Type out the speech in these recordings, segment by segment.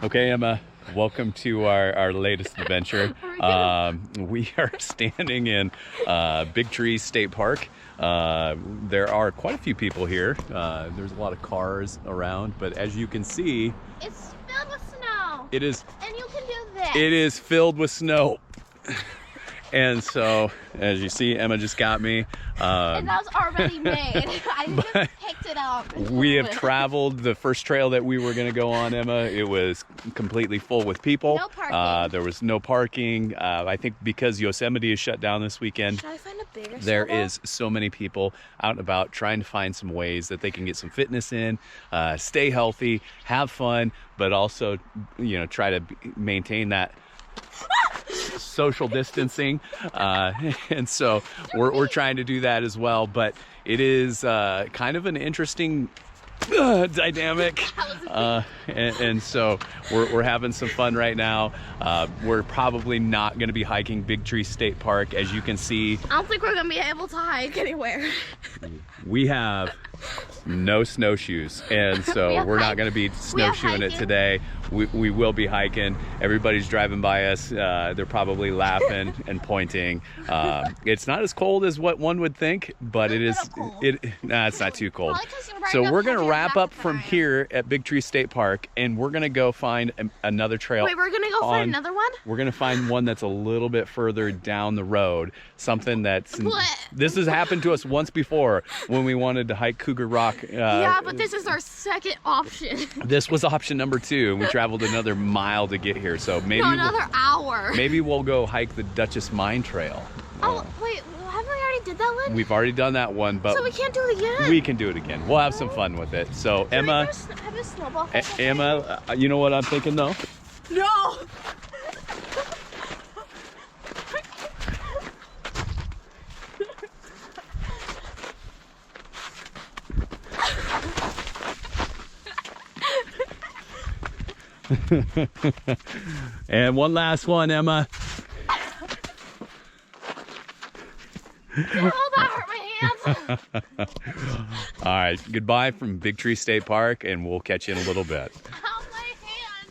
Okay, Emma, welcome to our latest adventure. We are standing in Big Tree State Park. There are quite a few people here. There's a lot of cars around, but as you can see, it's filled with snow. It is. And you can do this. It is filled with snow. And so, as you see, Emma just got me. And that was already made. I just picked it up. We have traveled the first trail that we were going to go on, Emma. It was completely full with people. No parking. There was no parking. I think because Yosemite is shut down this weekend. Should I find a bigger There snowball? is so many people out and about trying to find some ways that they can get some fitness in, stay healthy, have fun, but also, you know, try to maintain that social distancing, and so we're trying to do that as well. But it is kind of an interesting dynamic, and so we're having some fun right now. We're probably not going to be hiking Big Tree State Park. As you can see, I don't think we're gonna be able to hike anywhere. we have no snowshoes, and so we're not going to be snowshoeing it today. We will be hiking. Everybody's driving by us. They're probably laughing and pointing. It's not as cold as what one would think, but it is. Nah, it's not too cold. So we're going to wrap up from here at Big Tree State Park, and we're going to go find another trail. Wait, we're gonna go find another one? We're going to find one that's a little bit further down the road. Something that's... This has happened to us once before when we wanted to hike Cougar Rock. Yeah, but this is our second option. This was option number 2, and we traveled another mile to get here. So maybe another hour. Maybe we'll go hike the Duchess Mine Trail. Oh, wait, haven't we already did that one? We've already done that one, but so we can't do it again? We can do it again. We'll have some fun with it. So Can Emma, have a snowball Emma, you know what I'm thinking though? No! And one last one, Emma. Oh, that hurt my hands. All right, goodbye from Big Tree State Park, and we'll catch you in a little bit. Ow, my hands.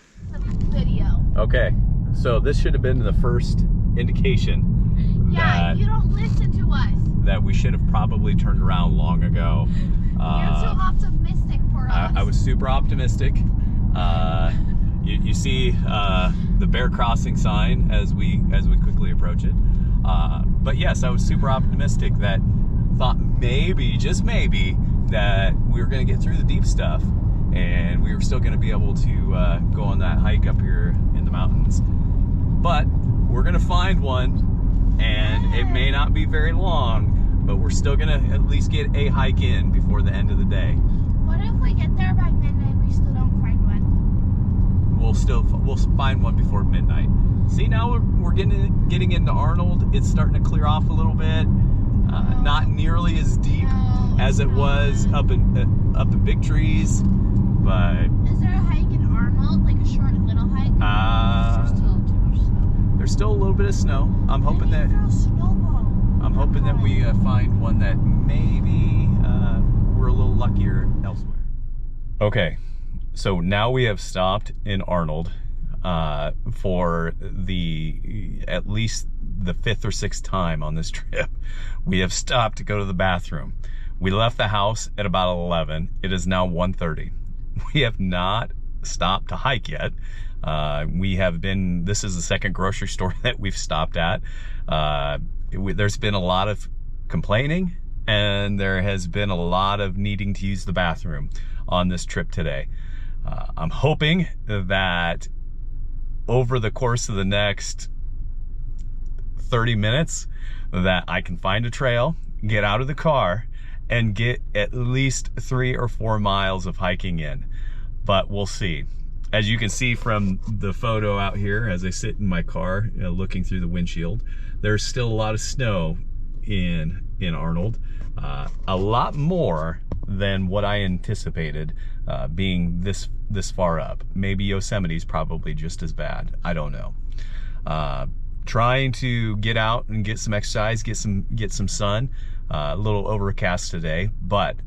Video. Okay, so this should have been the first indication Yeah, you don't listen to us. that we should have probably turned around long ago. You're too optimistic for us. I was super optimistic. You see the bear crossing sign as we quickly approach it. But yes, I was super optimistic that thought maybe, just maybe, that we were going to get through the deep stuff and we were still going to be able to go on that hike up here in the mountains. But we're going to find one, and it may not be very long, but we're still going to at least get a hike in before the end of the day. What if we get there by midnight and we still don't find one? We'll find one before midnight. See, now we're getting into Arnold. It's starting to clear off a little bit. Not nearly as deep as it was up in Big Trees, but is there a hike in Arnold, like a short little hike? There's still too much snow. There's still a little bit of snow. I'm hoping that we find one that maybe we're a little luckier elsewhere. Okay, so now we have stopped in Arnold for at least the 5th or 6th time on this trip. We have stopped to go to the bathroom. We left the house at about 11. It is now 1:30. We have not stopped to hike yet. This is the second grocery store that we've stopped at. There's been a lot of complaining, and there has been a lot of needing to use the bathroom on this trip today. I'm hoping that over the course of the next 30 minutes that I can find a trail, get out of the car, and get at least 3 or 4 miles of hiking in. But we'll see. As you can see from the photo out here, as I sit in my car looking through the windshield, there's still a lot of snow in Arnold. A lot more than what I anticipated being this far up. Maybe Yosemite's probably just as bad. I don't know. Trying to get out and get some exercise, get some sun. A little overcast today, but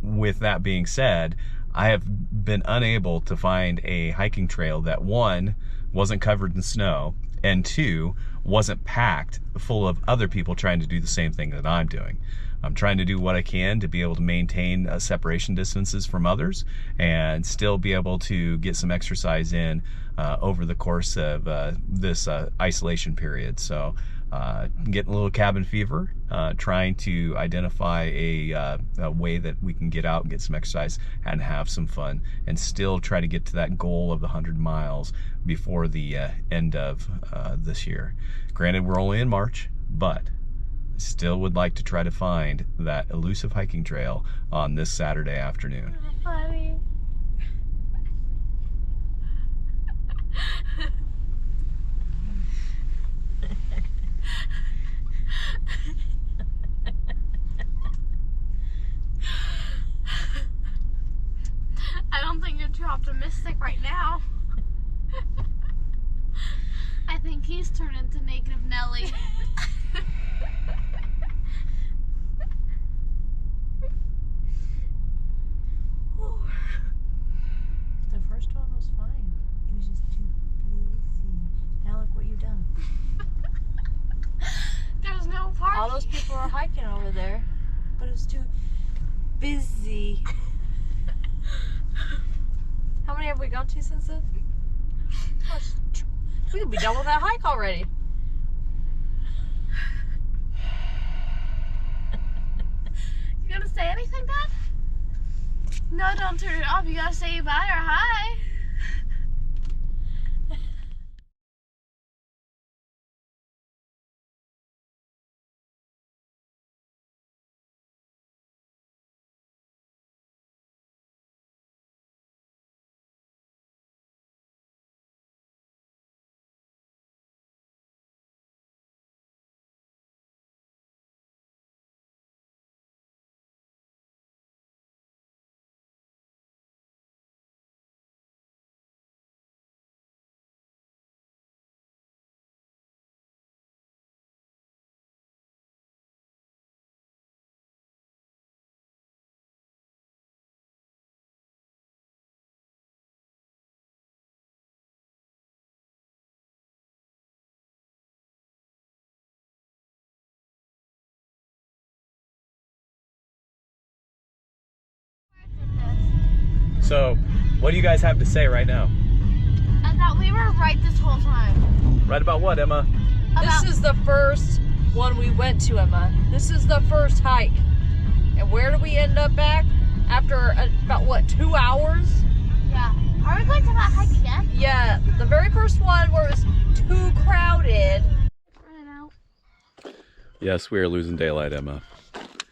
with that being said, I have been unable to find a hiking trail that, one, wasn't covered in snow, and two, wasn't packed full of other people trying to do the same thing that I'm doing. I'm trying to do what I can to be able to maintain separation distances from others and still be able to get some exercise in over the course of this isolation period. So getting a little cabin fever, trying to identify a way that we can get out and get some exercise and have some fun and still try to get to that goal of the 100 miles before the end of this year. Granted, we're only in March, but still would like to try to find that elusive hiking trail on this Saturday afternoon. Funny. I don't think you're too optimistic right now. I think he's turned into negative Nelly. The first one was fine. It was just too busy. Now look what you've done. There's no parking. All those people are hiking over there, but it's too busy. How many have we gone to since then? Gosh, we could be done with that hike already. You gonna say anything, Dad? No, don't turn it off. You gotta say bye or hi. So, what do you guys have to say right now? I thought we were right this whole time. Right about what, Emma? This is the first one we went to, Emma. This is the first hike. And where do we end up back? After about, what, 2 hours? Yeah. Are we going to that hike again? Yeah, the very first one where it was too crowded. Running out. Yes, we are losing daylight, Emma.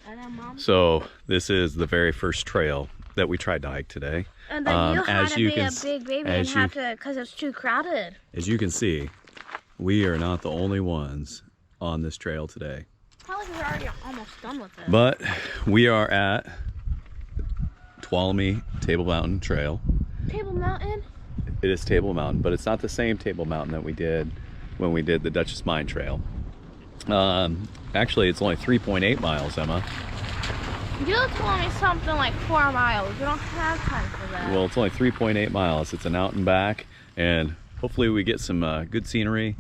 I know, Mom. So, this is the very first trail that we tried to hike today. And then you had as to you be can a s- big baby and as you- have to, because it's too crowded. As you can see, we are not the only ones on this trail today. Probably we're already almost done with it. But we are at Tuolumne Table Mountain Trail. Table Mountain? It is Table Mountain, but it's not the same Table Mountain that we did when we did the Duchess Mine Trail. Actually, it's only 3.8 miles, Emma. You told me something like 4 miles. We don't have time for that. Well, it's only 3.8 miles. It's an out and back, and hopefully we get some good scenery,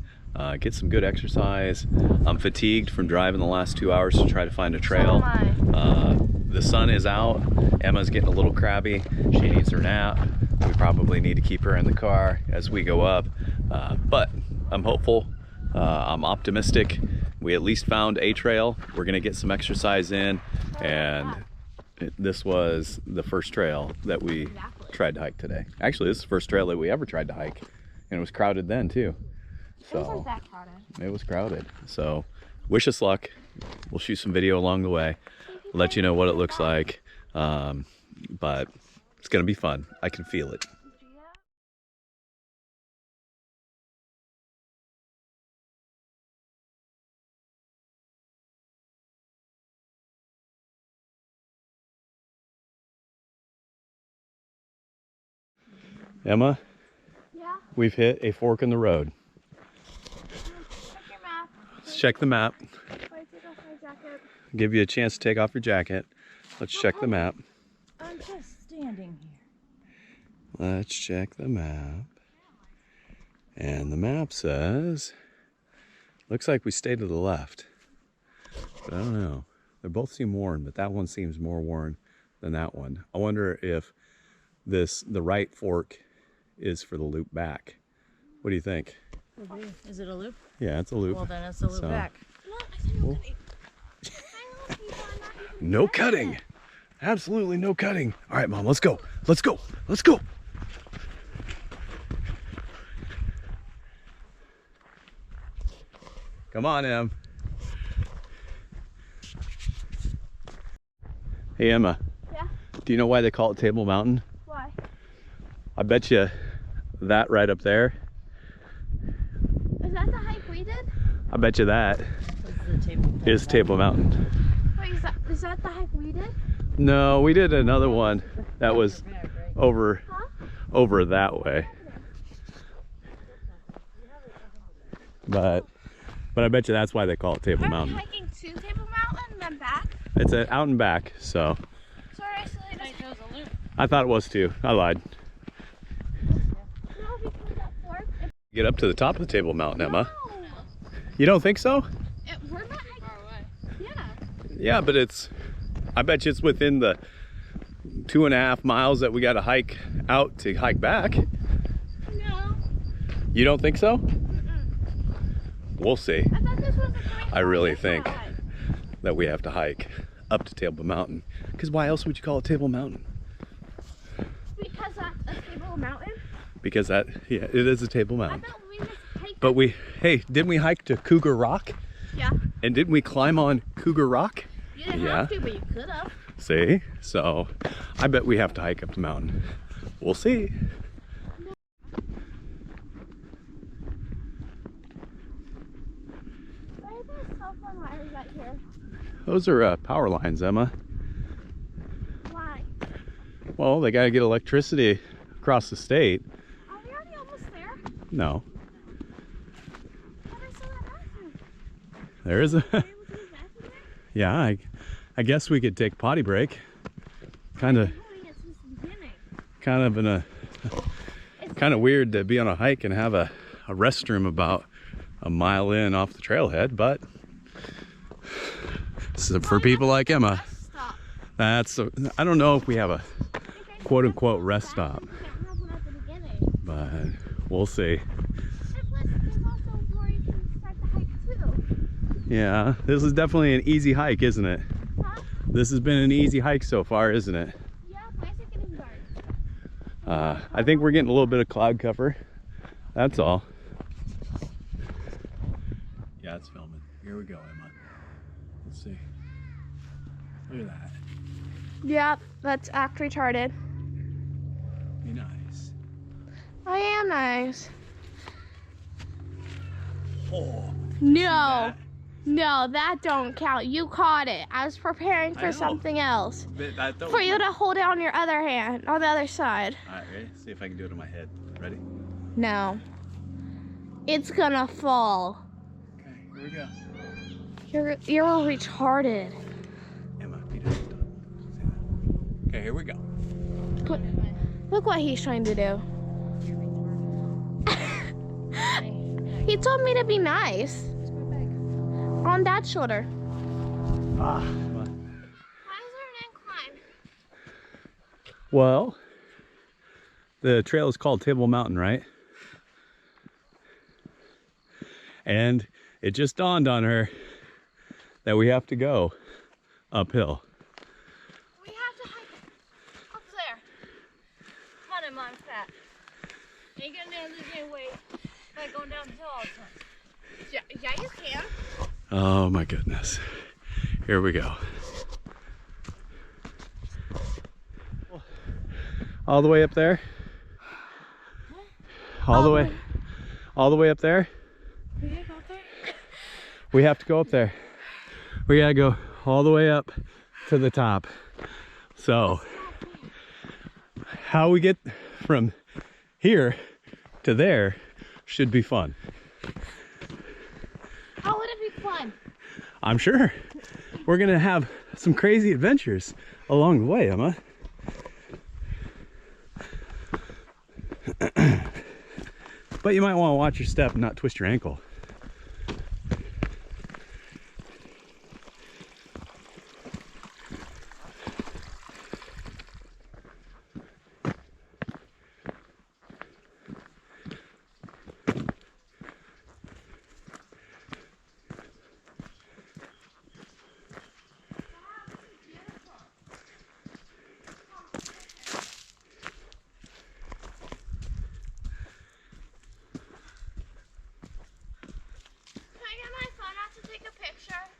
get some good exercise. I'm fatigued from driving the last 2 hours to try to find a trail. So am The sun is out. Emma's getting a little crabby. She needs her nap. We probably need to keep her in the car as we go up. But I'm hopeful. I'm optimistic. We at least found a trail. We're gonna get some exercise in, and this was the first trail that we tried to hike today. Actually, this is the first trail that we ever tried to hike, and it was crowded then too. So It wasn't that crowded. it was crowded. So wish us luck. We'll shoot some video along the way, let you know what it looks like. But it's gonna be fun. I can feel it. Emma, Yeah? we've hit a fork in the road. Check your map. Let's check the map. Wait, take off my jacket. Give you a chance to take off your jacket. Let's check the map. I'm just standing here. Let's check the map. And the map says, looks like we stay to the left. But I don't know. They both seem worn, but that one seems more worn than that one. I wonder if the right fork is for the loop back. What do you think? Is it a loop? Yeah, it's a loop. Well, then it's a loop back. No cutting. Absolutely no cutting. All right, Mom, let's go. Let's go. Let's go. Come on, Em. Hey, Emma. Yeah? Do you know why they call it Table Mountain? Why? I bet you that right up there. Is that the hike we did? I bet you that is Table Mountain. Wait, is that the hike we did? No, we did another one that was over that way. But I bet you that's why they call it Table Mountain. Are we hiking to Table Mountain and then back? It's out and back, so. Sorry, I still need to. I thought it was too. I lied. No, because that fork. Get up to the top of the Table Mountain, Emma. No. You don't think so? We're not hiking. Far away. Yeah. Yeah, but I bet you it's within the 2.5 miles that we got to hike out to hike back. No. You don't think so? We'll see. I thought this was a I really think that we have to hike up to Table Mountain. Because why else would you call it Table Mountain? Because that's a Table Mountain? Because yeah, it is a Table Mountain. I thought we just hiked. But hey, didn't we hike to Cougar Rock? Yeah. And didn't we climb on Cougar Rock? You didn't have to, but you could have. See? So, I bet we have to hike up the mountain. We'll see. Why are there cell phone wires right here? Those are power lines, Emma. Why? Well, they gotta get electricity across the state. Are we already almost there? No. But I saw that bathroom. There is a... Are you able to use the bathroom there? Yeah, I guess we could take a potty break. Kind of weird to be on a hike and have a restroom about a mile in off the trailhead, but so for people like Emma, that's I don't know if we have a quote-unquote rest stop, but we'll see. Yeah, this is definitely an easy hike, isn't it? Huh? This has been an easy hike so far, isn't it? Yeah, why is it getting dark? I think we're getting a little bit of cloud cover. That's all. Yeah, it's filming. Here we go, Emma. Let's see. Look at that. Yep, that's act retarded. Be nice. I am nice. Oh. No. No, that don't count. You caught it. I was preparing for something else. For you to hold it on your other hand, on the other side. All right, ready? See if I can do it on my head. Ready? No. It's gonna fall. Okay, here we go. You're retarded. Emma, be nice. Okay, here we go. Look what he's trying to do. He told me to be nice. On that shoulder. Ah. Why is there an incline? Well, the trail is called Table Mountain, right? And it just dawned on her that we have to go uphill. We have to hike up there. Come on in, Mom, fat. Ain't gonna lose any weight by going downhill all the time. Yeah, you can. Oh my goodness. Here we go. All the way up there? All the way up there? We gotta go up there? We have to go up there. We gotta go all the way up to the top. So, how we get from here to there should be fun. How would it be fun? I'm sure. We're gonna have some crazy adventures along the way, Emma. But you might want to watch your step and not twist your ankle.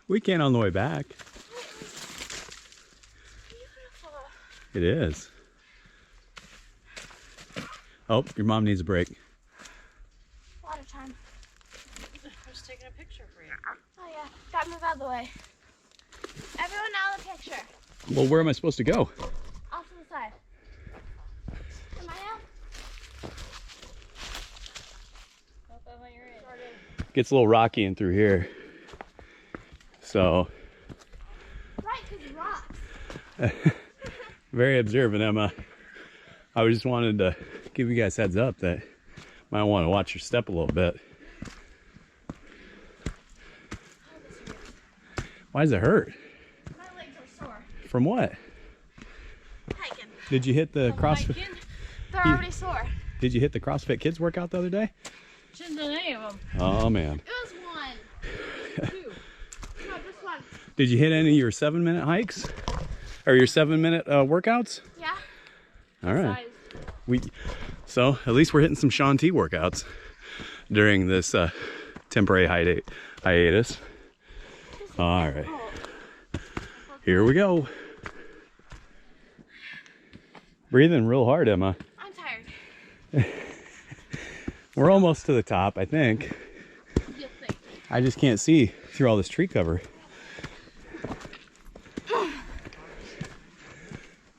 We can on the way back. Beautiful. It is. Oh, your mom needs a break. A lot of time. I was taking a picture for you. Oh yeah, gotta move out of the way. Everyone out of the picture. Well, where am I supposed to go? Off to the side. Am I out? Hope I want your in. Gets a little rocky in through here. So. Right, because rocks. Very observant, Emma. I just wanted to give you guys heads up that you might want to watch your step a little bit. Why does it hurt? My legs are sore. From what? Hiking. Did you hit the CrossFit? They're already sore. Did you hit the CrossFit Kids workout the other day? Shouldn't done any of them. Oh man. It was one. Two. No, just one. Did you hit any of your 7-minute hikes? Or your 7-minute workouts? Yeah. All right. So at least we're hitting some Shaun T workouts during this temporary hiatus. All right. Here we go. Breathing real hard, Emma. I'm tired. We're almost to the top, I think. You think? I just can't see through all this tree cover.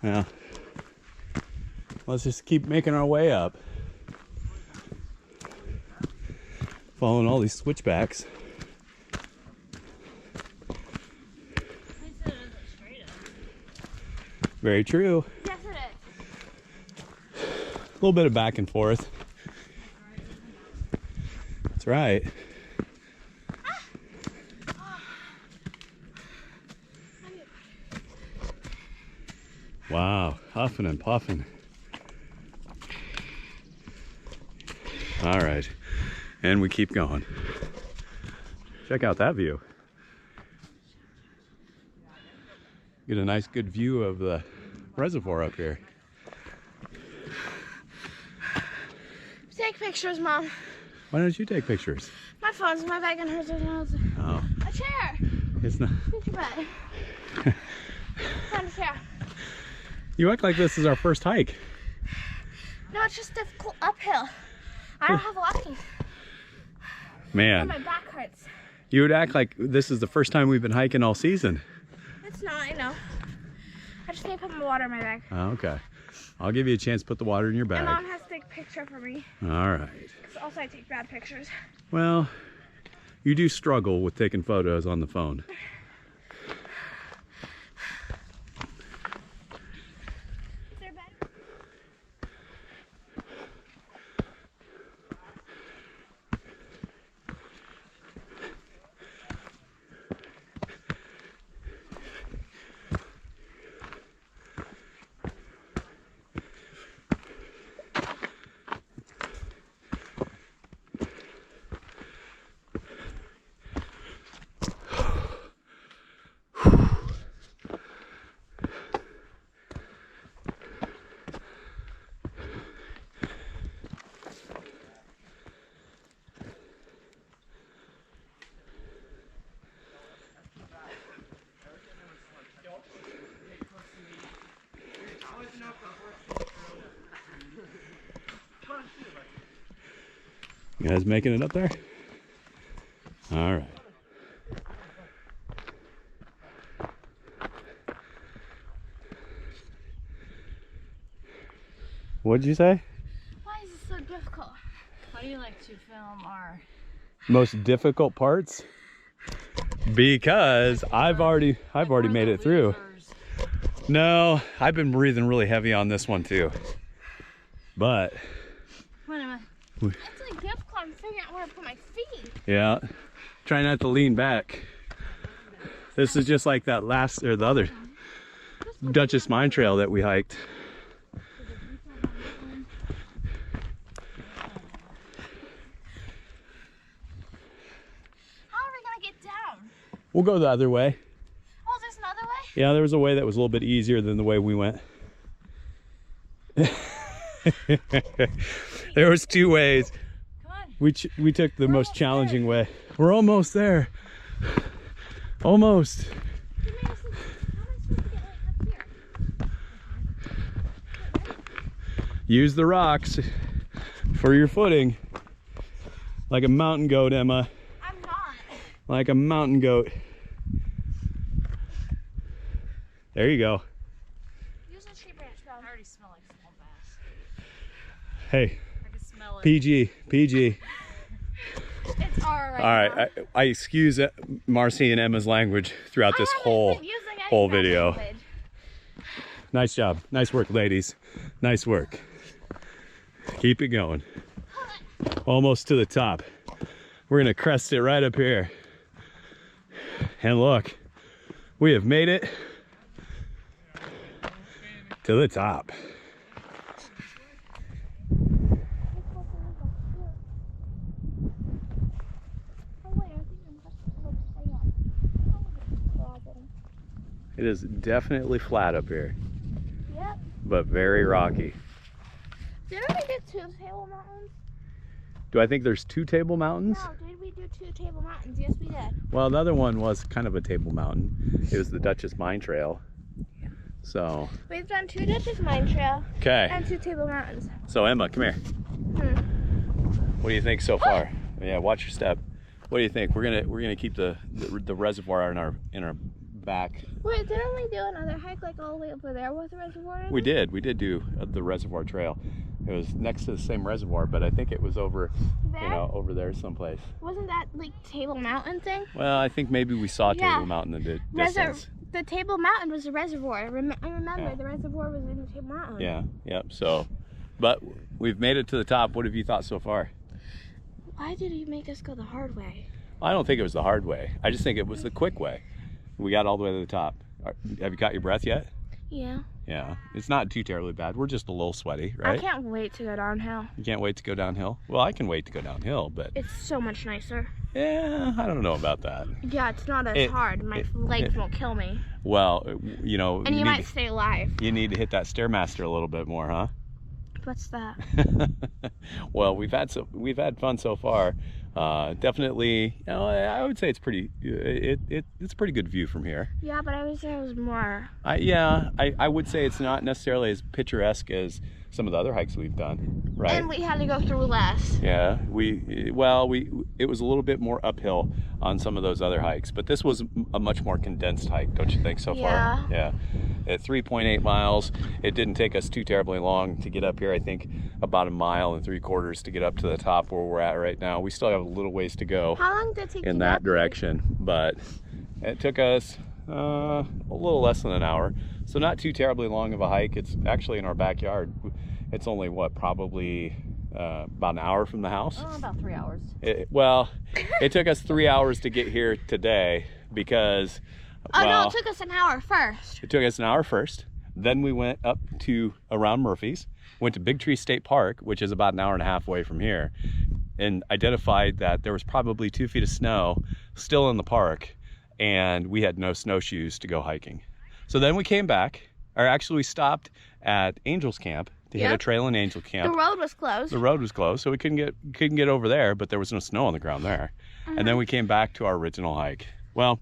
Yeah. Let's just keep making our way up. Following all these switchbacks. Very true. Yes, it is. A little bit of back and forth. That's right. Wow, huffing and puffing. All right, and we keep going. Check out that view. Get a nice good view of the reservoir up here. Take pictures, Mom. Why don't you take pictures? My phone's in my bag and hers is Oh, a chair. it's not. Think about it. Find a chair. You act like this is our first hike. No, it's just difficult uphill. I don't have walking. Man, My back hurts. you would act like this is the first time we've been hiking all season. It's not, I know. I just need to put my water in my bag. Oh, okay. I'll give you a chance to put the water in your My bag. mom has to take a picture for me. All right. Because also I take bad pictures. Well, you do struggle with taking photos on the phone. Is there a bed? You guys making it up there? All right. What'd you say? Why is this so difficult? How do you like to film our Most difficult parts? Because I've already made it through. No, I've been breathing really heavy on this one too. But Come on, Emma. It's like difficult. I'm figuring out where to put my feet. Yeah. Try not to lean back. This is just like that last, or the other Duchess Mine Trail that we hiked. How are we gonna get down? We'll go the other way. Oh, there's another way? Yeah, there was a way that was a little bit easier than the way we went. There was two ways. Come on. We took the most challenging way. We're almost there. Almost. How am I supposed to get like up here? Use the rocks for your footing. Like a mountain goat, Emma. I'm not. Like a mountain goat. There you go. Use a tree branch, bro. I already smell like small bass. Hey, I can smell it. PG, PG. It's alright. All right, I excuse Marcy and Emma's language throughout this whole video. Nice job. Nice work, ladies. Nice work. Keep it going. Almost to the top. We're gonna crest it right up here. And look, we have made it to the top. It is definitely flat up here, Yep. but very rocky. Didn't we do 2 Table Mountains? Do I think there's 2 Table Mountains? No, did we do 2 Table Mountains? Yes, we did. Well, the other one was kind of a Table Mountain. It was the Duchess Mine Trail. So, We've done 2 Duchess Mine Trail okay. and 2 Table Mountains. So Emma, come here. What do you think so far? Yeah, watch your step. What do you think? We're gonna keep the reservoir in our back. Wait, didn't we do another hike like all the way over there with the reservoir? We did do the reservoir trail. It was next to the same reservoir, but I think it was over, There? you know, over there someplace. Wasn't that like Table Mountain thing? Well, I think maybe we saw Yeah. Table Mountain in the distance. The Table Mountain was a reservoir. I remember Yeah. the reservoir was in the Table Mountain. Yeah, yep. So, but we've made it to the top. What have you thought so far? Why did you make us go the hard way? I don't think it was the hard way. I just think it was the quick way. We got all the way to the top. Have you got your breath yet? Yeah. Yeah, it's not too terribly bad. We're just a little sweaty, right? I can't wait to go downhill. You can't wait to go downhill? Well, I can wait to go downhill, but It's so much nicer. yeah, I don't know about that. Yeah, it's not as hard. My legs won't kill me. Well, you know, And you might stay alive. you need to hit that Stairmaster a little bit more, huh? What's that? Well, we've had fun so far. Definitely, you know, I would say it's pretty. It's a pretty good view from here. Yeah, but I wish there was more. I would say it's not necessarily as picturesque as some of the other hikes we've done, right? And we had to go through less. Yeah, it was a little bit more uphill on some of those other hikes, but this was a much more condensed hike, don't you think so Yeah. far? Yeah. At 3.8 miles, it didn't take us too terribly long to get up here. I think about 1.75 miles to get up to the top where we're at right now. We still have a little ways to go How long did it take in to that get up here? direction, but it took us a little less than an hour. So not too terribly long of a hike. It's actually in our backyard. It's only probably about an hour from the house. Oh, about 3 hours. It took us 3 hours to get here today because Oh no, it took us an hour first. it took us an hour first. Then we went up to around Murphy's, went to Big Tree State Park, which is about 1.5 hours away from here, and identified that there was probably 2 feet of snow still in the park, and we had no snowshoes to go hiking. So then we came back, or actually we stopped at Angel's Camp to hit a Yep. trail in Angel Camp. The road was closed. The road was closed, so we couldn't get over there, but there was no snow on the ground there. And then we came back to our original hike. Well,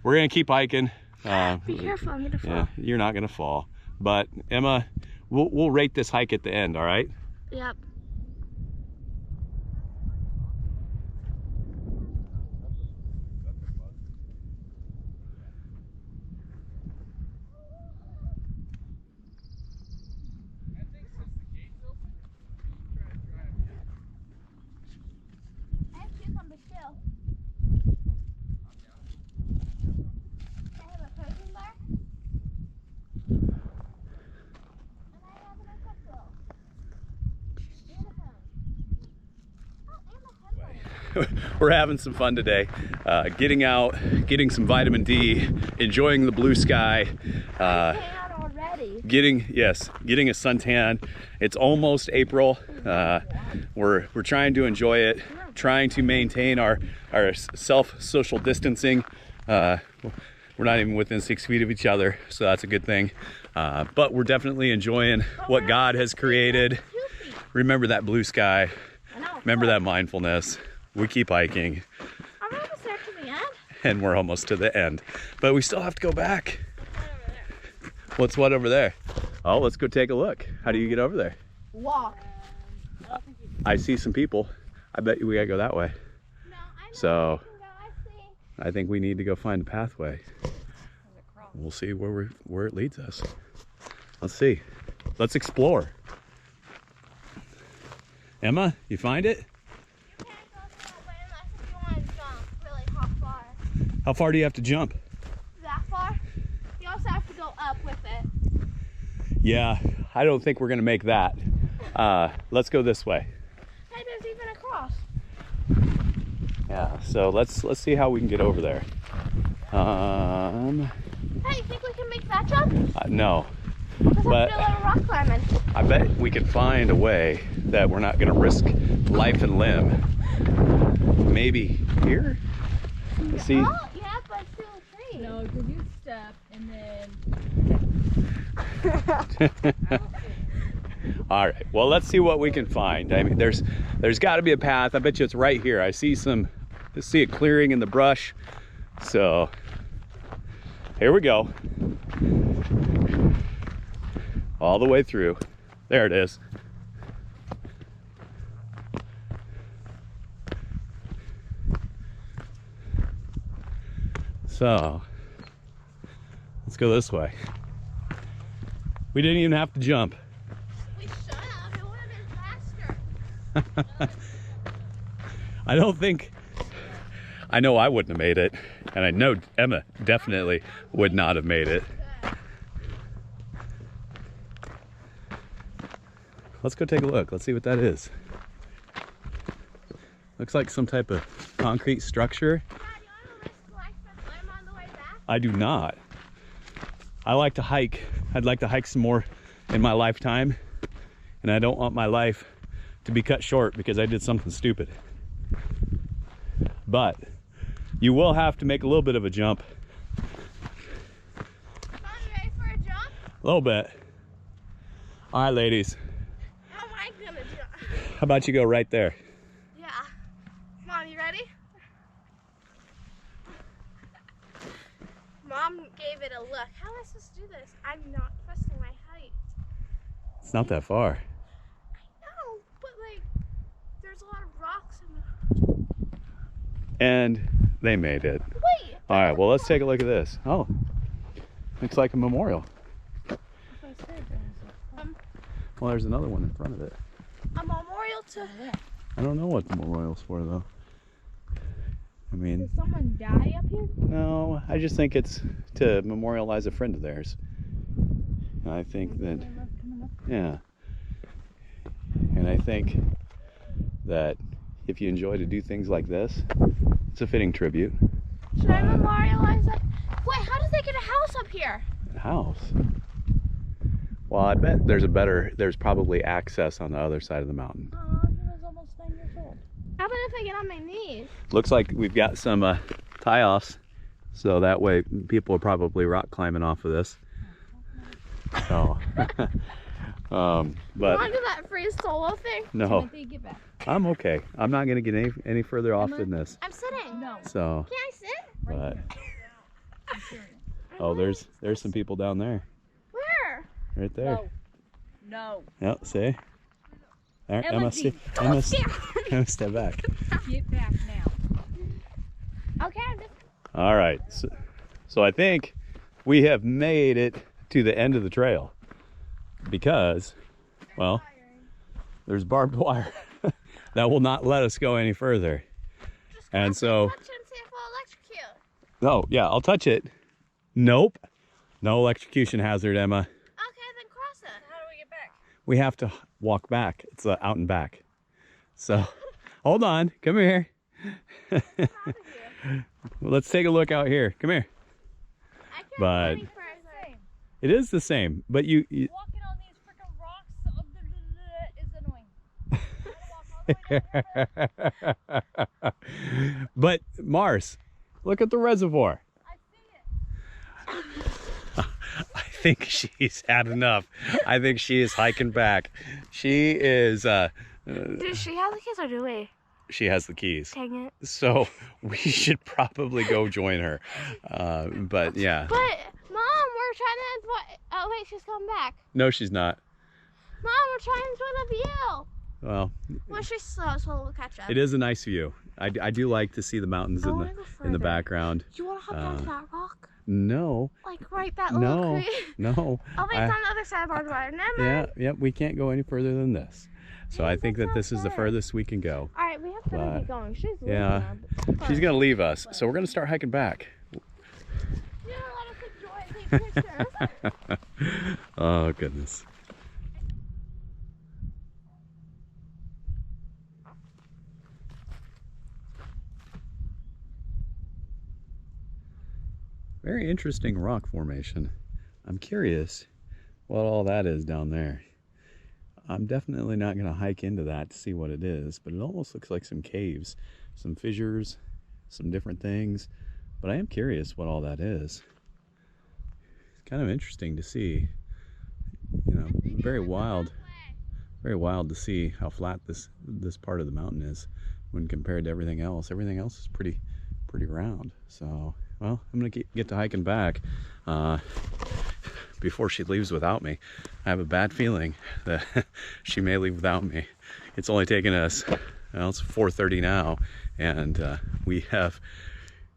we're gonna keep hiking. Be careful, I'm gonna fall. Yeah, you're not gonna fall. But Emma, we'll rate this hike at the end, all right? Yep. I have cucumber still. I have a protein bar. And I have an pretzel. we're having some fun today. Getting out, getting some vitamin D, enjoying the blue sky. Already. Getting a suntan. It's almost April. We're trying to enjoy it, trying to maintain our social distancing. We're not even within 6 feet of each other, so that's a good thing. But we're definitely enjoying what God has created. Remember that blue sky. Remember that mindfulness. We keep hiking. I'm almost there to the end. And we're almost to the end. But we still have to go back. What's what over there? Oh, let's go take a look. How do you get over there? Walk. I see some people. I bet you we gotta go that way. No, I know. So I see. I think we need to go find a pathway. We'll see where it leads us. Let's see. Let's explore. Emma, you find it? You can't go that way unless if you want to jump really far. How far do you have to jump? That far? You also have to go up with it. Yeah, I don't think we're gonna make that. Let's go this way. Hey, there's even a cross. Yeah, so let's see how we can get over there. Hey, you think we can make that jump? No, Let's but have to do a little rock climbing. I bet we can find a way that we're not gonna risk life and limb. Maybe here? See? Oh, yeah, but it's still a tree. No, because you step and then. All right, well, let's see what we can find. I mean, there's got to be a path. I bet you it's right here. I see a clearing in the brush. So here we go. All the way through. There it is. So let's go this way. We didn't even have to jump. We should have. It would have been faster. I know I wouldn't have made it, and I know Emma definitely would not have made it. Let's go take a look. Let's see what that is. Looks like some type of concrete structure. Dad, you want to risk life and limb on the way back? I do not. I like to hike. I'd like to hike some more in my lifetime, and I don't want my life to be cut short because I did something stupid. But you will have to make a little bit of a jump. Mom, you ready for a jump? A little bit. All right, ladies. How am I going to jump? How about you go right there? Yeah. Mom, you ready? Mom gave it a look. How am I supposed to do this? I'm not trusting my height. It's not that far. No, but like, there's a lot of rocks in the... And they made it. Wait! All right, well, let's take a look at this. Oh, looks like a memorial. Well, there's another one in front of it. A memorial to... I don't know what the memorial's for, though. I mean, Did someone die up here? no, I just think it's to memorialize a friend of theirs. And I think that, yeah. And I think that if you enjoy to do things like this, it's a fitting tribute. Should I memorialize it? Wait, how did they get a house up here? A house? Well, I bet there's probably access on the other side of the mountain. He was almost 9 years old. How about if I get on my knees? Looks like we've got some tie-offs, so that way people are probably rock climbing off of this. So, but Want to do that free solo thing? no, Timothy, get back. I'm okay. I'm not gonna get any further off than this. I'm sitting. No. So, Can I sit? but I'm serious. oh, there's some people down there, Where? right there. No. Yep, see. There, Emma, Emma, Don't Emma, step back. Get back now. Okay, I'm just... All right, so I think we have made it to the end of the trail because, well, there's barbed wire that will not let us go any further. And so, touch it and see if it'll electrocute. no, yeah, I'll touch it. Nope, no electrocution hazard, Emma. Okay, then cross it. How do we get back? We have to walk back. It's out and back. So, hold on, come here. Well, let's take a look out here. Come here. I can't But- go any further. It is the same, but you Walking on these freaking rocks is annoying. But Mars, look at the reservoir. I see it. I think she's had enough. I think she is hiking back. She is Does she have the kids or do we? she has the keys. Dang it. So we should probably go join her. But yeah. But, Mom, we're trying to avoid... Oh, wait, she's coming back. No, she's not. Mom, we're trying to enjoy the view. Well, Well, she's slow, so we'll catch up. it is a nice view. I do like to see the mountains I in wanna go in the further. background. Do you want to hop down to that rock? No, Like, right that little no, creek? no. Oh, wait, I- it's on the other side of barbed wire. Never yeah, mind. yeah, we can't go any further than this. So I think that this is the furthest we can go. All right, we have to But- keep going. She's leaving Yeah. now. She's gonna leave us, so we're gonna start hiking back. You don't let us enjoy and take pictures. Oh goodness. Very interesting rock formation. I'm curious what all that is down there. I'm definitely not going to hike into that to see what it is, but it almost looks like some caves, some fissures, some different things. But I am curious what all that is. It's kind of interesting to see. You know, very wild to see how flat this part of the mountain is when compared to everything else. Everything else is pretty round. So, well, I'm gonna get to hiking back before she leaves without me. I have a bad feeling that she may leave without me. It's only taken us, well, it's 4:30 now, and we have,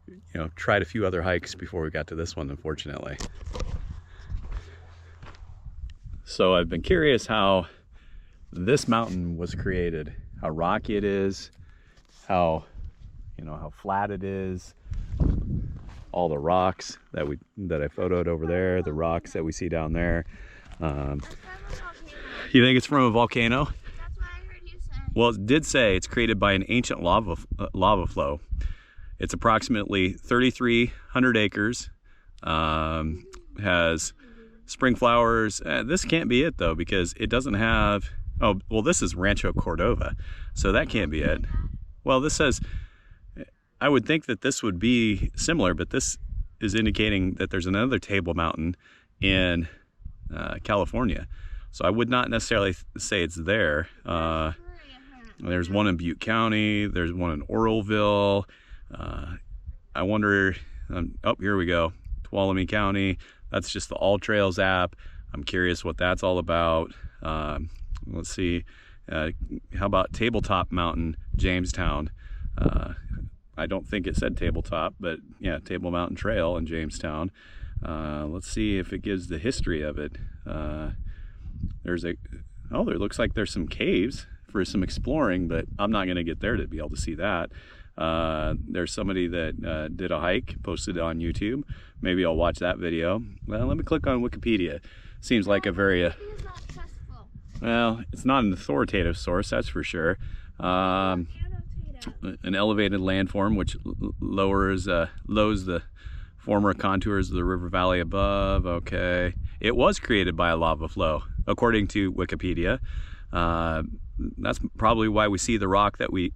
you know, tried a few other hikes before we got to this one, unfortunately. So I've been curious how this mountain was created, how rocky it is, how, you know, how flat it is, all the rocks that I photoed over there, the rocks that we see down there. You think it's from a volcano? That's what I heard you say. Well, it did say it's created by an ancient lava flow. It's approximately 3,300 acres. Has spring flowers. This can't be it though, because it doesn't have, oh, well, this is Rancho Cordova, so that can't be it. Well, this says, I would think that this would be similar, but this is indicating that there's another Table Mountain in California. So I would not necessarily say it's there. There's one in Butte County. There's one in Oroville. I wonder, oh, here we go. Tuolumne County. That's just the All Trails app. I'm curious what that's all about. Let's see. How about Tabletop Mountain, Jamestown? I don't think it said Tabletop, but yeah, Table Mountain Trail in Jamestown. Let's see if it gives the history of it. There looks like there's some caves for some exploring, but I'm not gonna get there to be able to see that. There's somebody that did a hike, posted it on YouTube. Maybe I'll watch that video. Well, let me click on Wikipedia. Seems like a very, It's not trustful. well, it's not an authoritative source, that's for sure. Annotated. An elevated landform which lows the former contours of the river valley above. Okay, it was created by a lava flow, according to Wikipedia. That's probably why we see the rock that we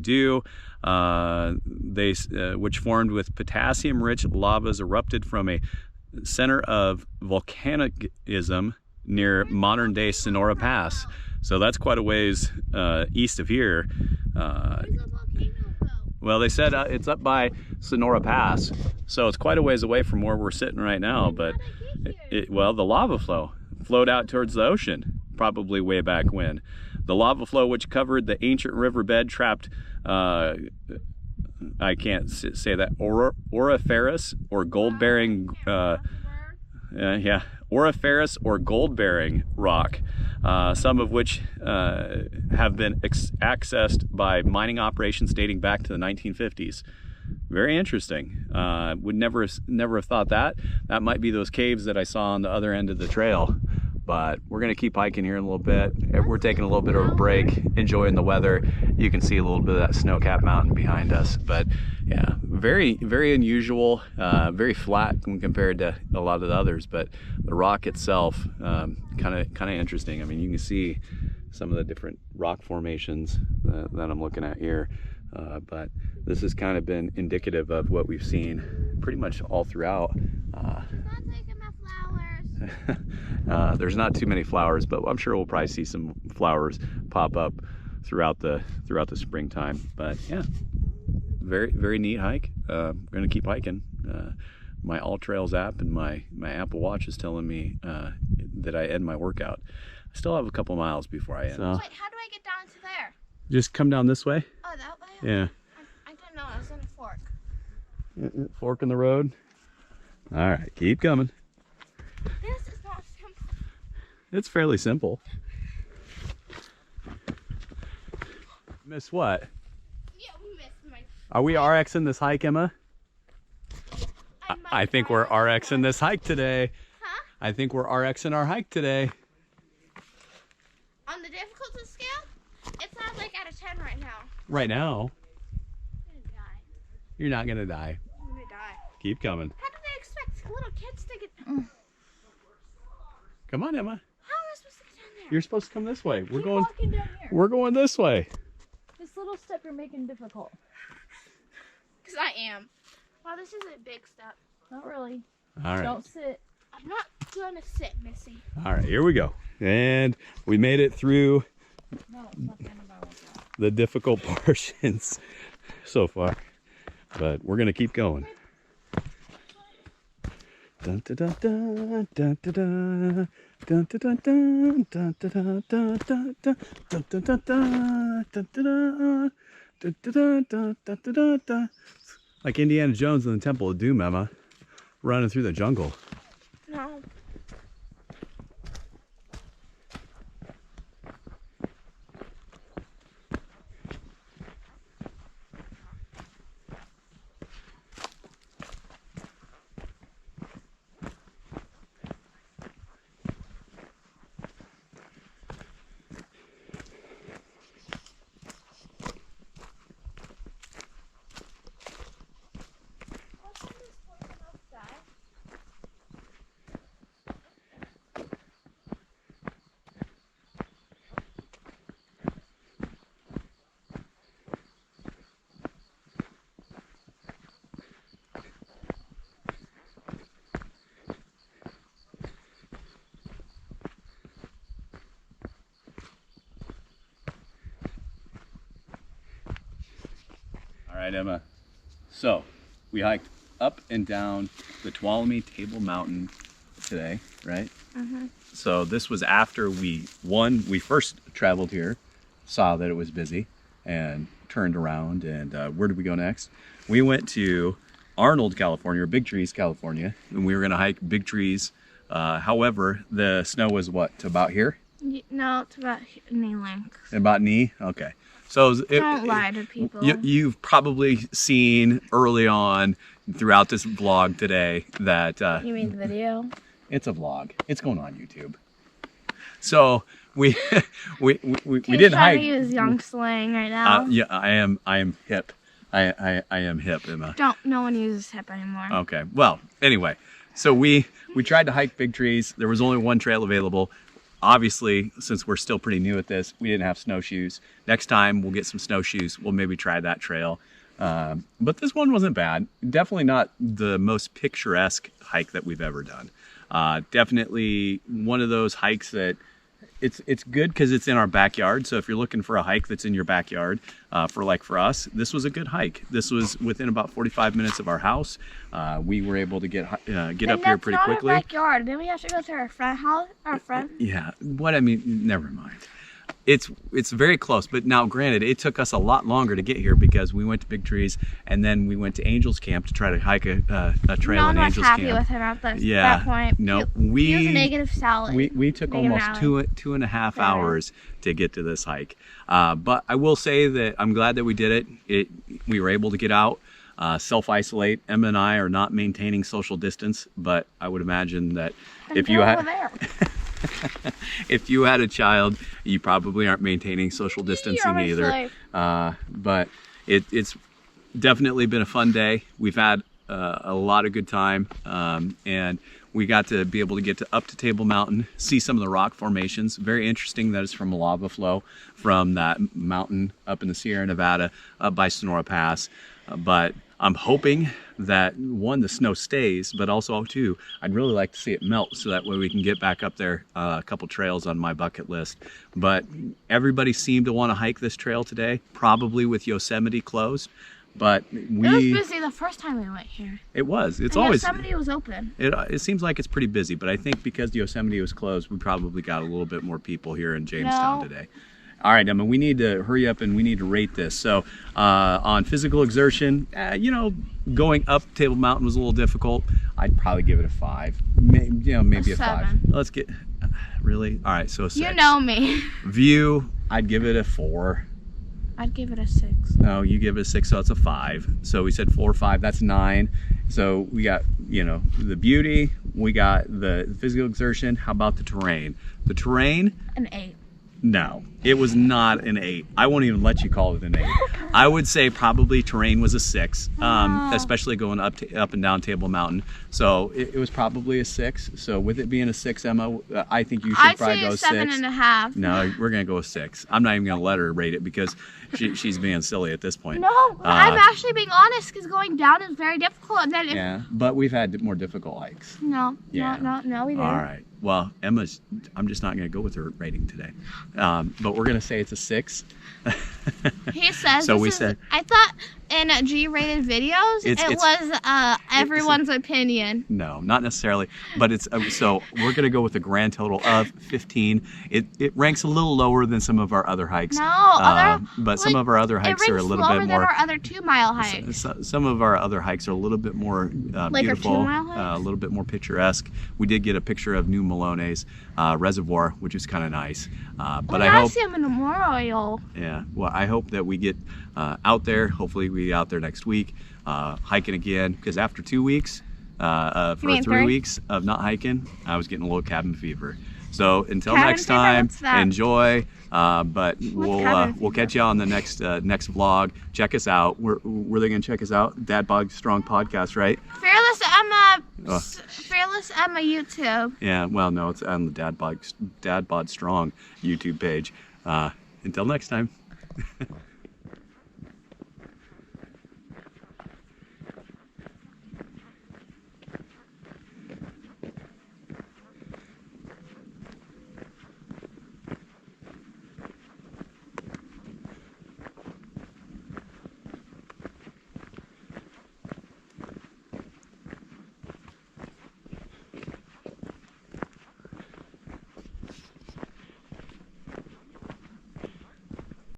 do. Which formed with potassium-rich lavas erupted from a center of volcanism near modern-day Sonora Pass. So that's quite a ways east of here. Where's the volcano go? Well, they said it's up by Sonora Pass, so it's quite a ways away from where we're sitting right now. But well, the lava flow flowed out towards the ocean, probably way back when. The lava flow, which covered the ancient riverbed, trapped, I can't say that, auriferous or gold-bearing, auriferous or gold-bearing rock, some of which have been accessed by mining operations dating back to the 1950s. Very interesting. Would never have thought that. That might be those caves that I saw on the other end of the trail. but we're gonna keep hiking here in a little bit. We're taking a little bit of a break, enjoying the weather. You can see a little bit of that snow-capped mountain behind us, but yeah, very unusual, very flat when compared to a lot of the others, but the rock itself, kind of interesting. I mean, you can see some of the different rock formations that I'm looking at here, but this has kind of been indicative of what we've seen pretty much all throughout. There's not too many flowers, but I'm sure we'll probably see some flowers pop up throughout the springtime. But yeah, very neat hike. We're gonna keep hiking. My All Trails app and my Apple Watch is telling me that I end my workout. I still have a couple miles before I end. So, wait, how do I get down to there? just come down this way. Oh, that way? Yeah. I didn't know. I was on a fork. Fork in the road. All right, keep coming. This is not simple. It's fairly simple. Miss what? Yeah, we missed my... Are we RXing this hike, Emma? I think we're RXing this hike today. Huh? I think we're RXing our hike today. On the difficulty scale, it's at like out of 10 right now. Right now, I'm gonna die. you're not gonna die. I'm gonna die. Keep coming. How do they expect little kids to get... Come on, Emma. How am I supposed to get down there? You're supposed to come this way. Keep walking down here. We're going this way. This little step you're making difficult. Because I am. Wow, this is a big step. Not really. All right. Don't sit. I'm not gonna sit, Missy. All right, here we go. And we made it through No, it's not the end of my workout. the difficult portions so far, but we're gonna keep going. Dun, dun, dun, dun, dun, dun, dun. Dun, dun, dun, dun, dun, dun, dun, dun, dun, dun, dun, dun, dun, dun, dun, dun, dun, dun, dun, dun. Like Indiana Jones in the Temple of Doom, Emma, running through the jungle. No. All right, Emma. So we hiked up and down the Tuolumne Table Mountain today, right? Mm-hmm. So this was after we first traveled here, saw that it was busy, and turned around. And where did we go next? We went to Arnold, California, or Big Trees, California, and we were going to hike Big Trees. However, the snow was what, to about here? No, it's about knee length. About knee? Okay. So Don't lie to people. You've probably seen early on throughout this vlog today that You made the video? it's a vlog. It's going on YouTube. So we He's didn't trying hike. to use young slang right now. Yeah, I am hip. I am hip, Emma. No one uses hip anymore. Okay. Well, anyway, so we tried to hike Big Trees. There was only one trail available. Obviously, since we're still pretty new at this, we didn't have snowshoes. Next time we'll get some snowshoes. We'll maybe try that trail. But this one wasn't bad. Definitely not the most picturesque hike that we've ever done. Definitely one of those hikes that it's good because it's in our backyard. So if you're looking for a hike that's in your backyard, for us, this was a good hike. This was within about 45 minutes of our house. We were able to get up here pretty quickly. Our backyard. Then we have to go to our front house. Our front. Yeah. What I mean, never mind. It's very close, but now granted, it took us a lot longer to get here because we went to Big Trees and then we went to Angel's Camp to try to hike a trail in Angel's Camp. No one was happy with him at Yeah, that point. no, He was a negative Sally. We took almost two and a half hours to get to this hike. But I will say that I'm glad that we did it. We were able to get out, self-isolate. Emma and I are not maintaining social distance, but I would imagine that if you had If you had a child, you probably aren't maintaining social distancing either. But it's definitely been a fun day. We've had a lot of good time, and we got to be able to get up to Table Mountain, see some of the rock formations. Very interesting that it's from a lava flow from that mountain up in the Sierra Nevada, up by Sonora Pass. But I'm hoping that, one, the snow stays, but also, two, I'd really like to see it melt so that way we can get back up there. A couple trails on my bucket list. But everybody seemed to want to hike this trail today, probably with Yosemite closed. But it was busy the first time we went here. It was. It's and always. Yosemite was open. It seems like it's pretty busy, but I think because Yosemite was closed, we probably got a little bit more people here in Jamestown today. All right, Emma, we need to hurry up and we need to rate this. So on physical exertion, going up Table Mountain was a little difficult. I'd probably give it a 5. Maybe a 5. Let's get, really? All right, so a 6. You know me. View, I'd give it a 4. I'd give it a 6. No, you give it a 6, so it's a 5. So we said 4 or 5, that's 9. So we got, the beauty, we got the physical exertion. How about the terrain? The terrain? An 8. No, it was not an 8. I won't even let you call it an 8. I would say probably terrain was a 6, especially going up and down Table Mountain. So it was probably a 6. So with it being a 6, Emma, I think you should probably go 6. I'd say a 7.5. No, we're gonna go with 6. I'm not even gonna let her rate it because she's being silly at this point. No, I'm actually being honest because going down is very difficult. And then yeah, but we've had more difficult hikes. No, we didn't. All right. Well, I'm just not going to go with her rating today. But we're going to say it's a 6. He says so we said. I thought in G-rated videos it was everyone's opinion. No, not necessarily. But it's so we're going to go with a grand total of 15. It ranks a little lower than some of our other hikes. But some of our other hikes are a little bit more. It ranks lower than our other 2-mile hikes. Some of our other hikes are a little bit more beautiful, a little bit more picturesque. We did get a picture of New Malone's reservoir, which is kind of nice. But I hope. See him in the memorial. Yeah. Well, I hope that we get out there. Hopefully, we get out there next week, hiking again. Because after 2 weeks, for 3 weeks of not hiking, I was getting a little cabin fever. So until next time, enjoy. But we'll catch you on the next vlog. Check us out. Where they gonna check us out? Dad Bod Strong Podcast, right? Fearless Emma YouTube. Yeah. Well, no, it's on the Dad Bod Strong YouTube page. Until next time.